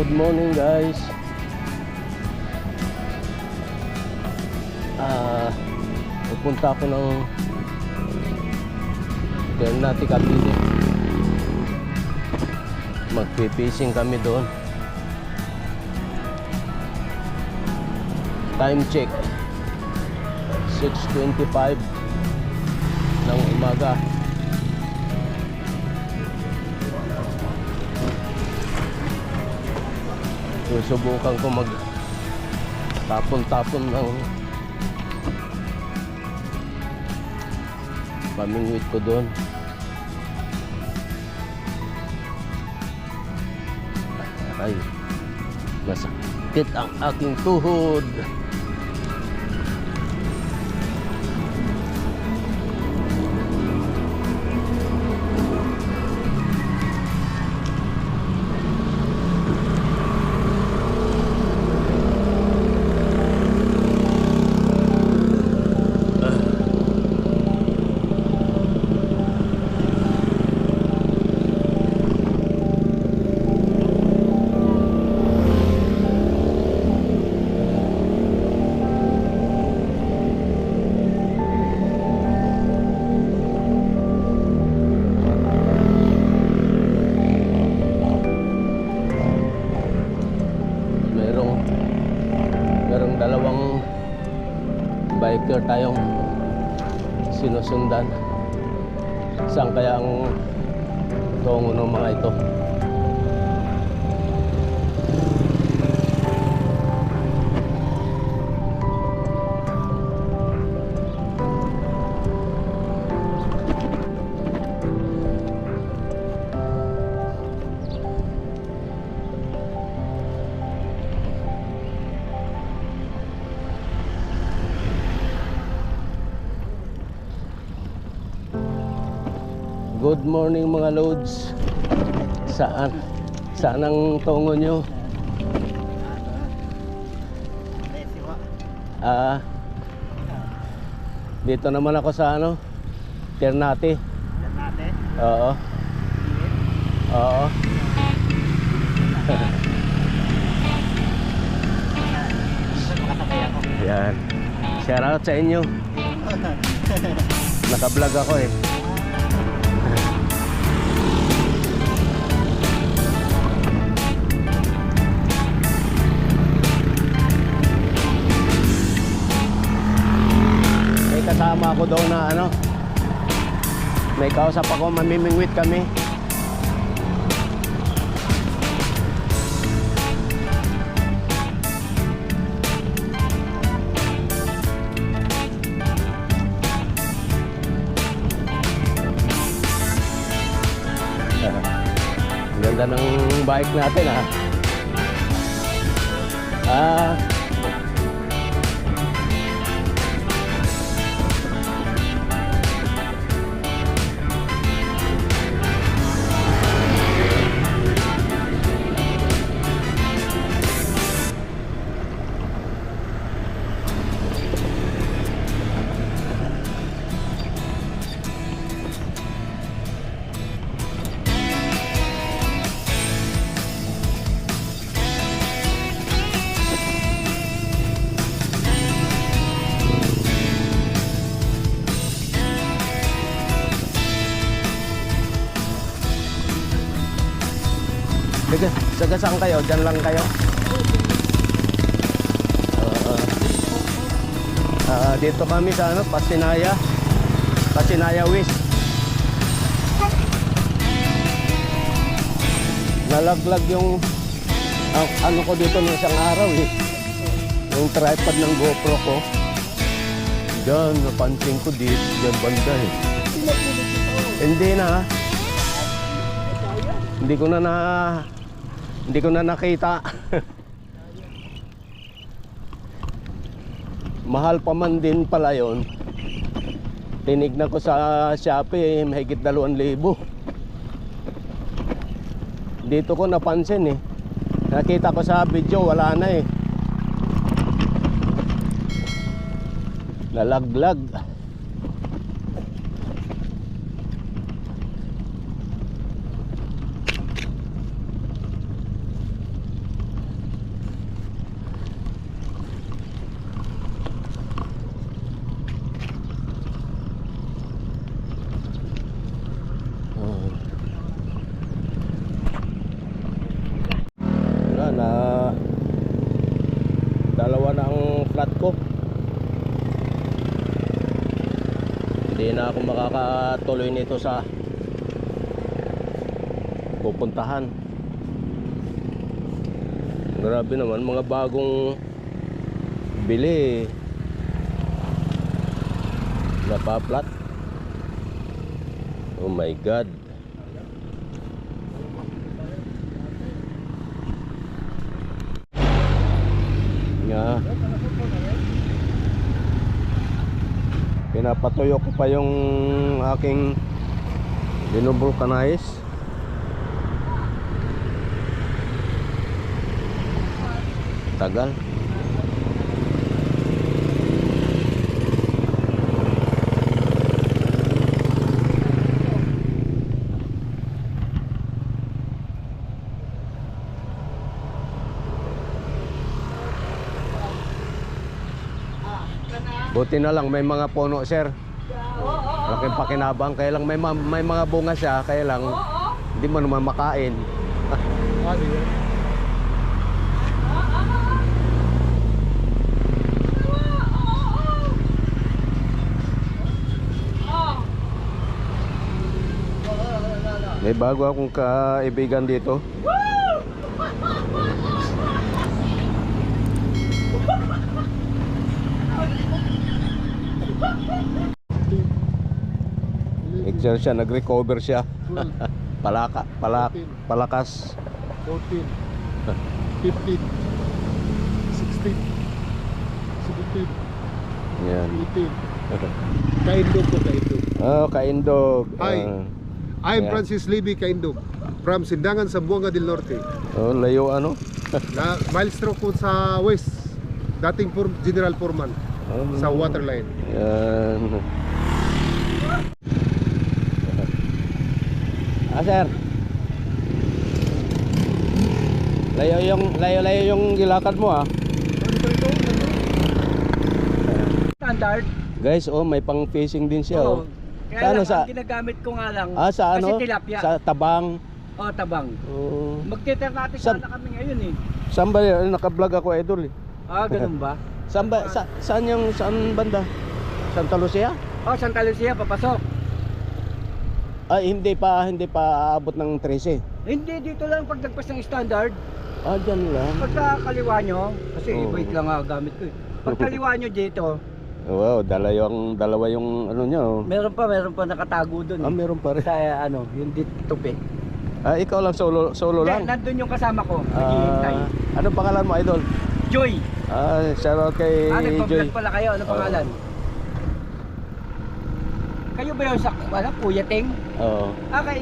Good morning guys. Pupunta ako ng Ternate, Cavite. Magpipishing kami doon. Time check 6:25 ng umaga. Susubukan ko mag tapon-tapon ng pamingwit ko doon. Ay, masakit ang aking tuhod. Dalawang biker tayong sinusundan. Saan kaya ang tungo ng mga ito? Good morning mga loads. Saan ang tungo nyo? Dito naman ako sa Ternate. Ternate? Oo. Oo. Yan. Shout out sa inyo. Naka-vlog ako eh. Kasama ako daw na may kausap ako, mamimingwit kami. Ganda ng bike natin Saga saan kayo? Diyan lang kayo? Dito kami sa Pasinaya West. Nalaglag yung ko dito ng isang araw eh. Yung tripod ng GoPro ko. Diyan, napansin ko dito. Diyan banda eh. Hindi na. Hindi ko na nakita. Mahal pa man din pala yun. Tinignan ko sa Shopee, mahigit 2,000. Dito ko napansin eh. Nakita ko sa video, wala na eh. Nalaglag. ako makakatuloy nito sa pupuntahan. Grabe naman, mga bagong bili napaplat. Oh my God. Nga, pinapatuyo ko pa yung aking binubulkanize. Tagal. Buti na lang may mga puno, sir. Malaking pakinabang. Kaya lang may mga bunga siya. Kaya lang hindi mo naman makain. May bago akong kaibigan dito. Exer siya, nag-recover siya. Palakas. 14, 15, 16, 17, Yan. 18. Kaindog ko, kaindog. Oh, kaindog. Hi. I'm Yeah. Francis Libby Kaindog from Sindangan, Zamboanga del Norte. Oh, layo ano? Milestroke po sa west. Dating General Foreman sa waterline. Yan. Sir. Layo yung gilakad mo Standard. Guys, oh, may pang fishing din siya oh. Kaya lang, Sa- ang ginagamit ko nga lang. Sa kasi ano? tilapia. Sa tabang. Oh, tabang. Oh. Magtiter natin Sa- sana kami ngayon eh. Saan ba yun? Naka-vlog ako, idol eh. Ganun ba? Saan banda? Santa Lucia? Oh, Santa Lucia, papasok. Ay, hindi pa aabot ng 13. Hindi, dito lang pag nagpas ng standard. Dyan lang. Pagka kaliwa nyo, kasi Oo. bike lang nga gamit ko eh. Pag kaliwa nyo dito, Wow, dalawa yung ano nyo. meron pa nakatago dun eh. Meron pa rin. Sa yung dito tupi. Ikaw lang solo lang. Hindi, nandun yung kasama ko, naghihintay. Anong pangalan mo, idol? Joy! Shout out kay Joy. Nagpa-vlog pala kayo, ano pangalan? Kayo ba yung sa, Puyating? Oo.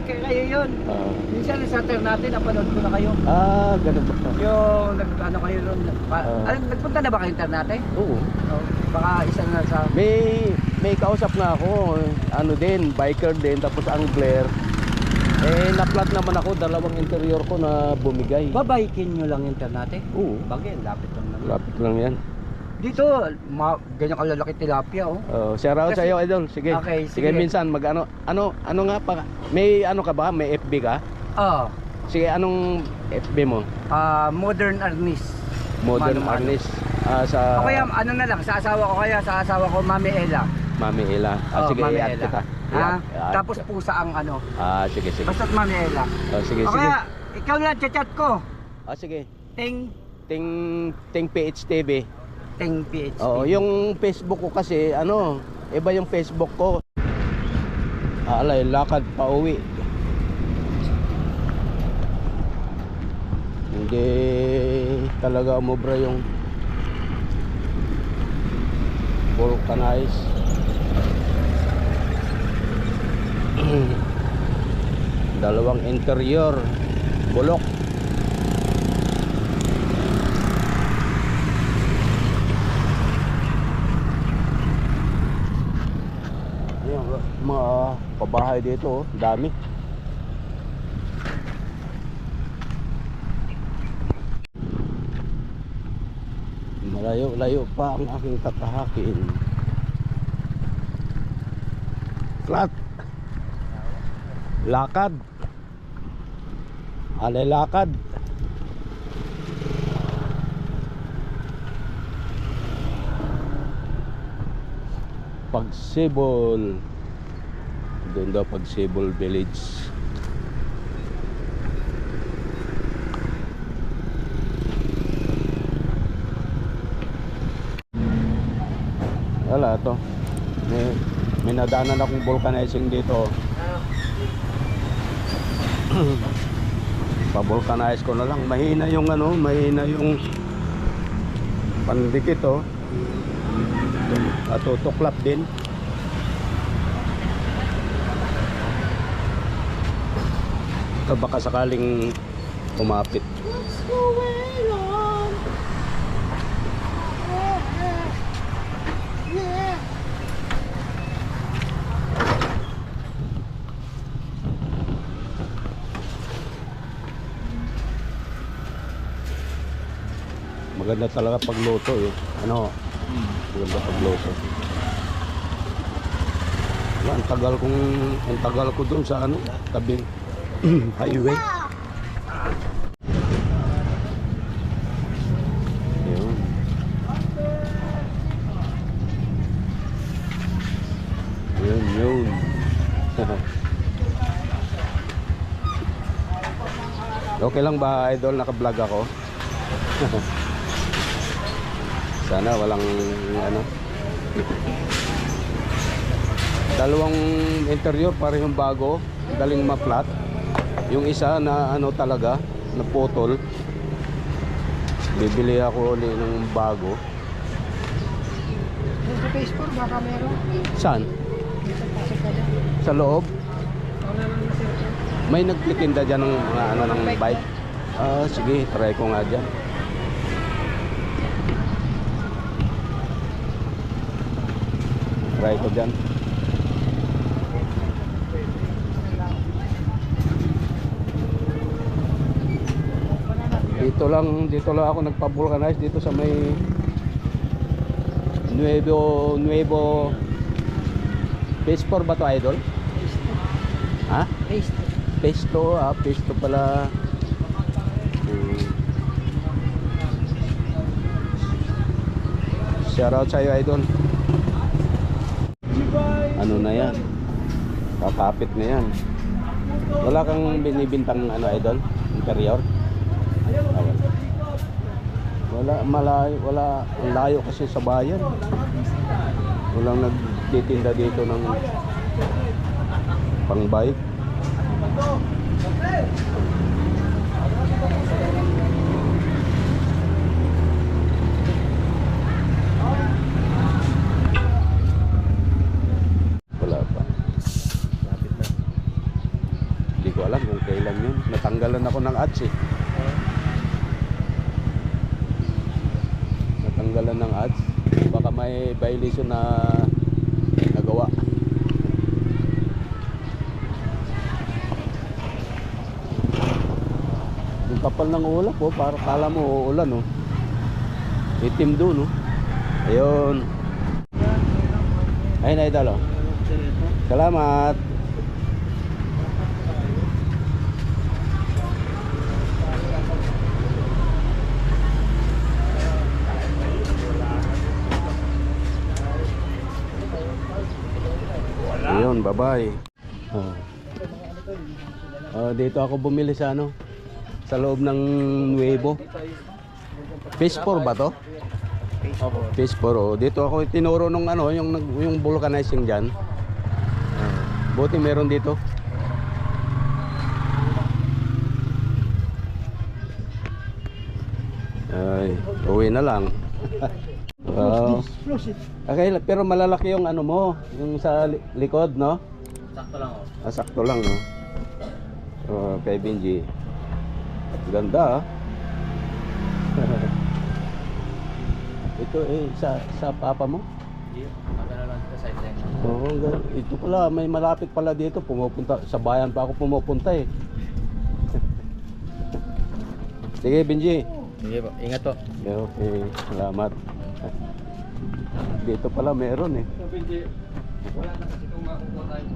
Kayo yun. Minsan sa Saturn natin, napanood ko na kayo. Ganun ba? Yung ano kayo ron. Nagpunta na ba kayo internate? Oo. Baka isa na sa... May kausap na ako, ano din, biker din, tapos angler. Naplat naman ako, dalawang interior ko na bumigay. Babaikin nyo lang internate? Oo. Bagay, lapit lang naman. Lapit lang yan. Dito, ganyan kalalaki tilapia oh. Shout out Kasi- sa iyo, idol. Sige. Okay, Sige, sige. minsan ano nga pa, may ano ka ba? May FB ka? Oh, Sige, anong FB mo? Modern Arnis. Modern Mano-mano. Arnis. Sa O kaya ano na lang, sa asawa ko, Mami Ella. Mami Ella. Oh, sige, Mami i-add Ella. kita. Tapos pusa ang ano. Sige. Basta't Mami Ella. Sige, O sige. kaya, ikaw na chat ko. Sige. Ting Ting PH TV. PH. Oo, yung Facebook ko kasi, iba yung Facebook ko. Lakad pa uwi. Hindi talaga umubra yung vulcanize. Dalawang interior, bulok. Mga pabahay dito, dami. Malayo-layo pa ang aking tatahakin. Flat. Lakad. Lakad. Pagsibol. Doon daw pag Cebu Village. Wala to. May nadaanan akong vulcanizing dito. Pa-vulcanize ko na lang. Mahina yung ano, mahina yung pandikit oh. At tutuklap din. Ito baka sakaling kumapit. Maganda talaga pagluto eh. Ano? Maganda pagluto. Wala, ang tagal ko dun sa ano, tabing highway. Yun. Yun. Okay lang ba, idol? Naka-vlog ako. Sana walang ano. Dalawang interior parehong bago, daling ma-flat. Yung isa na ano talaga, naputol. Bibili ako ulit ng bago. Sa Facebook, baka meron. Saan? Pasok ka dyan. Sa loob? Wala lang na cellphone. May nagtitinda dyan ng mga ano ng bike. Ah, sige, try ko nga dyan. Try ko dyan. Dito lang ako nagpa-vulcanize dito sa may Nuevo Phase 4 ba to, idol? Ha? Phase 2, Phase 2 pala. Shoutout sa'yo, idol. Ano na yan? Kakapit na yan. Wala kang binibintang ano, idol? Interior? Wala, malayo, wala. Ang layo kasi sa bayan. Walang nagtitinda dito ng pang bike. Wala pa. Hindi ko alam kung kailan yun. Natanggalan ako ng ads eh. Natanggalan ng ads. Baka may violation na nagawa. Yung kapal ng ulap oh, para kala mo uulan oh. Itim doon oh. Ayun. Ayun na idol oh. Salamat. Ayun, bye-bye. Dito ako bumili sa ano, sa loob ng Nuevo. Phase 4 ba to? Phase 4 oh. Dito ako tinuro nung ano, yung vulcanizing diyan. Buti meron dito. Ay, uwi na lang. Okay, pero malalaki yung ano mo, yung sa likod, no? Sakto lang oh. Sakto lang, no? Kay Benji. Ganda, ah. Ito sa papa mo? Hindi, magana lang sa sideline. Oo, ito pala, may malapit pala dito. Pumupunta, sa bayan pa ako pumupunta eh. Sige, Benji. Sige po, ingat po. Okay, salamat. Dito pala meron eh. Wala na kasi itong makukuha tayo.